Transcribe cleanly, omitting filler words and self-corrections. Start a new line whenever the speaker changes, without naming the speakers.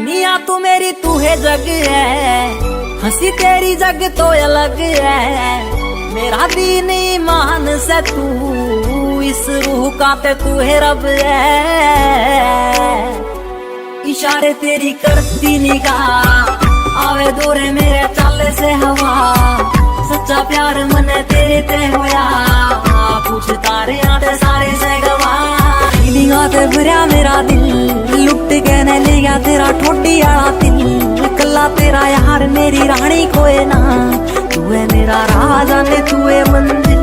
दुनिया तू मेरी तू है जग है, हंसी तेरी जग तो अलग है। मेरा दीन ईमान से तू, इस रूह का ते तू है रब है। इशारे तेरी करती निगाह आवे दूरे मेरे चाले से हवा। सच्चा प्यार मने तेरे ते होया, पूछ तारे आते सारे से गवा। फीलिंगा ते भरया मेरा दिल, लुट के न ले गया तेरा ठोडी आला दिल। कल्ला तेरा यार मेरी रानी कोई ना, तू है मेरा राजा ने तू है मंदिर।